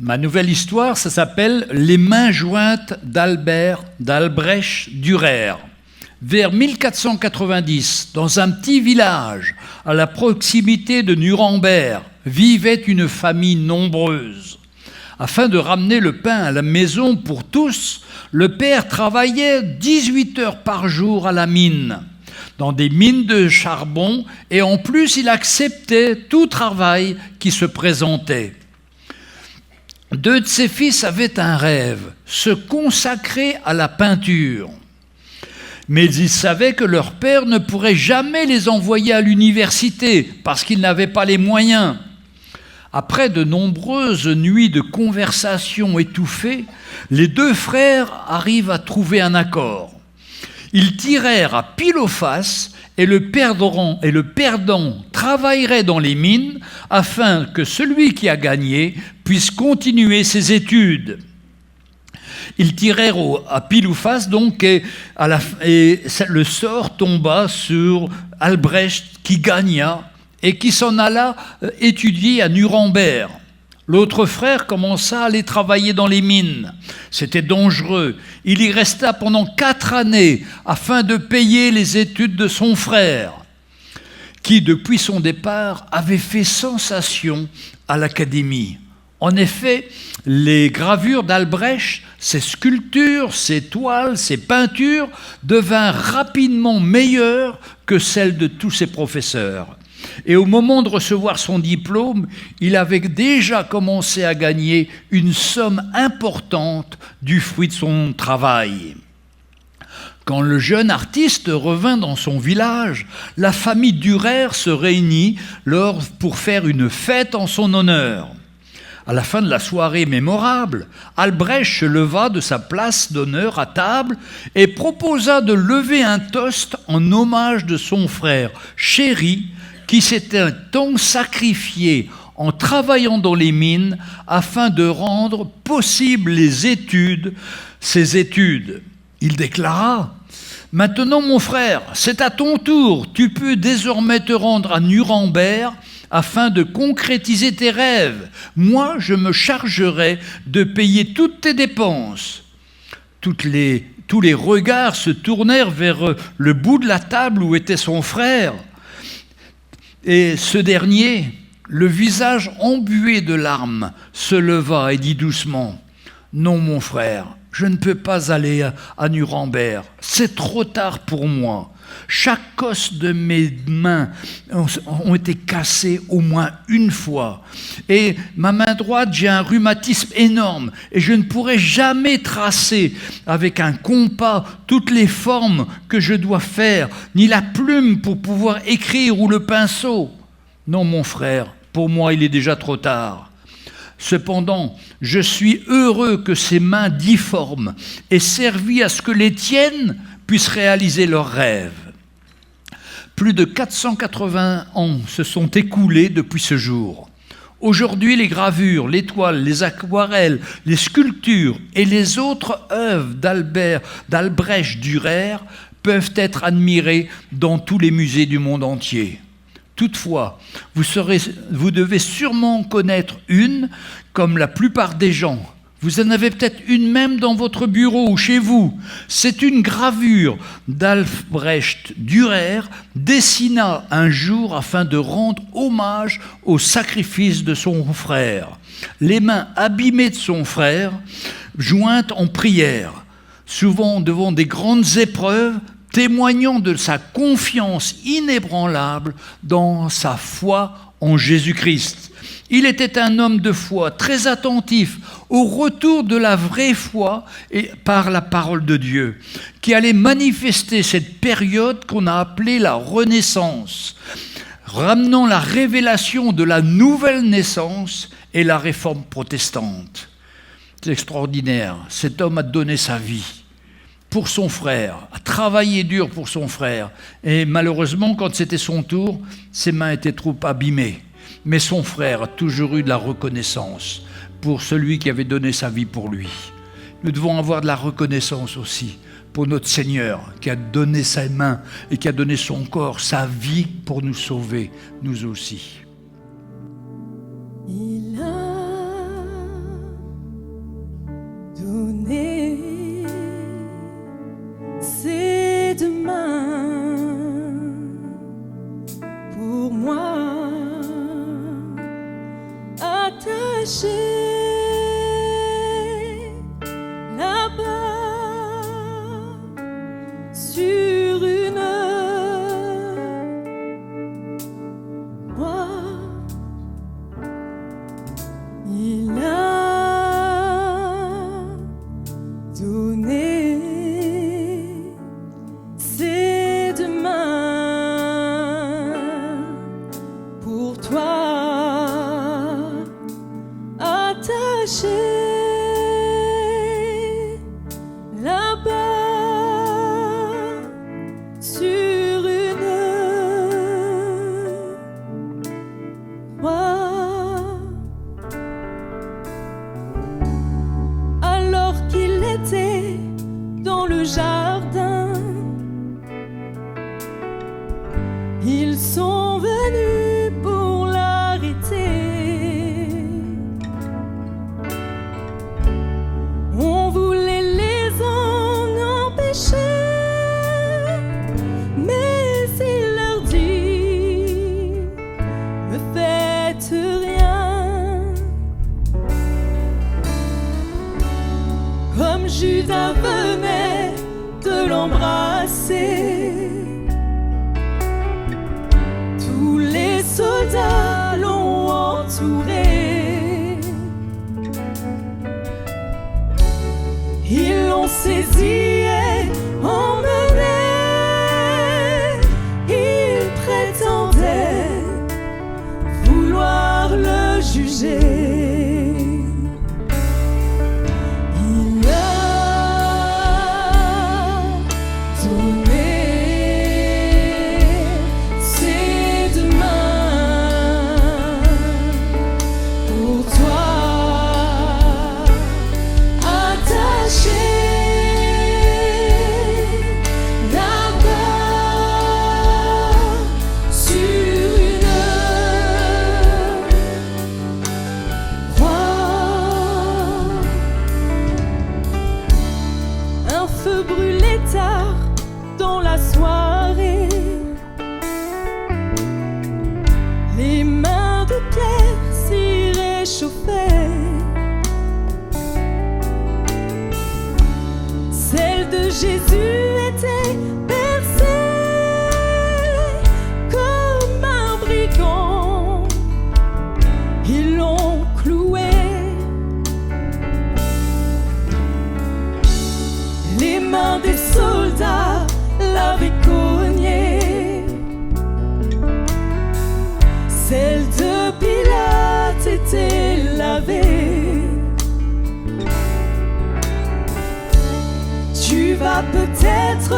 Ma nouvelle histoire, ça s'appelle « Les mains jointes d'Albrecht Dürer ». Vers 1490, dans un petit village à la proximité de Nuremberg, vivait une famille nombreuse. Afin de ramener le pain à la maison pour tous, le père travaillait 18 heures par jour à la mine, dans des mines de charbon, et en plus il acceptait tout travail qui se présentait. Deux de ses fils avaient un rêve, se consacrer à la peinture. Mais ils savaient que leur père ne pourrait jamais les envoyer à l'université parce qu'ils n'avaient pas les moyens. Après de nombreuses nuits de conversations étouffées, les deux frères arrivent à trouver un accord. Ils tirèrent à pile ou face et le perdant travaillerait dans les mines afin que celui qui a gagné puisse continuer ses études. Ils tirèrent à pile ou face donc et le sort tomba sur Albrecht qui gagna et qui s'en alla étudier à Nuremberg. L'autre frère commença à aller travailler dans les mines. C'était dangereux. Il y resta pendant 4 années afin de payer les études de son frère, qui, depuis son départ, avait fait sensation à l'académie. En effet, les gravures d'Albrecht, ses sculptures, ses toiles, ses peintures devinrent rapidement meilleures que celles de tous ses professeurs. Et au moment de recevoir son diplôme, il avait déjà commencé à gagner une somme importante du fruit de son travail. Quand le jeune artiste revint dans son village, la famille Dürer se réunit pour faire une fête en son honneur. À la fin de la soirée mémorable, Albrecht se leva de sa place d'honneur à table et proposa de lever un toast en hommage de son frère chéri qui s'était tant sacrifié en travaillant dans les mines afin de rendre possibles ses études. Il déclara « Maintenant mon frère, c'est à ton tour, tu peux désormais te rendre à Nuremberg afin de concrétiser tes rêves. Moi, je me chargerai de payer toutes tes dépenses. » Tous les regards se tournèrent vers le bout de la table où était son frère. Et ce dernier, le visage embué de larmes, se leva et dit doucement « Non, mon frère, je ne peux pas aller à Nuremberg. C'est trop tard pour moi. Chaque os de mes mains ont été cassés au moins une fois. Et ma main droite, j'ai un rhumatisme énorme et je ne pourrai jamais tracer avec un compas toutes les formes que je dois faire, ni la plume pour pouvoir écrire ou le pinceau. Non, mon frère, pour moi, il est déjà trop tard. Cependant, je suis heureux que ces mains difformes aient servi à ce que les tiennes puissent réaliser leurs rêves. Plus de 480 ans se sont écoulés depuis ce jour. Aujourd'hui, les gravures, les toiles, les aquarelles, les sculptures et les autres œuvres d'Albrecht Dürer peuvent être admirées dans tous les musées du monde entier. Toutefois, vous devez sûrement connaître une, comme la plupart des gens. Vous en avez peut-être une même dans votre bureau ou chez vous. C'est une gravure d'Albrecht Dürer dessina un jour afin de rendre hommage au sacrifice de son frère. Les mains abîmées de son frère, jointes en prière, souvent devant des grandes épreuves, témoignant de sa confiance inébranlable dans sa foi en Jésus-Christ. Il était un homme de foi très attentif au retour de la vraie foi et par la parole de Dieu, qui allait manifester cette période qu'on a appelée la Renaissance, ramenant la révélation de la nouvelle naissance et la réforme protestante. C'est extraordinaire. Cet homme a donné sa vie pour son frère, a travaillé dur pour son frère. Et malheureusement, quand c'était son tour, ses mains étaient trop abîmées. Mais son frère a toujours eu de la reconnaissance pour celui qui avait donné sa vie pour lui. Nous devons avoir de la reconnaissance aussi pour notre Seigneur qui a donné ses mains et qui a donné son corps, sa vie pour nous sauver, nous aussi. Il a là-bas sur une croix, alors qu'il était dans le jardin. Ils sont venus pour l'arrêter. On voulait les en empêcher, mais il leur dit: ne faites rien. Comme Judas venait de l'embrasser, tous les soldats l'ont entouré. Ils l'ont saisi et emmené. Ils prétendaient vouloir le juger. Il a donné ses deux mains pour toi, attaché là-bas sur une croix. Un feu brûlait tard dans la soirée. Les mains de Pierre s'y réchauffaient. Celle de Jésus était percée comme un brigand. Ils l'ont cloué. Les mains des soldats l'avaient cogné. Celle de Pilate était lavée. Tu vas peut-être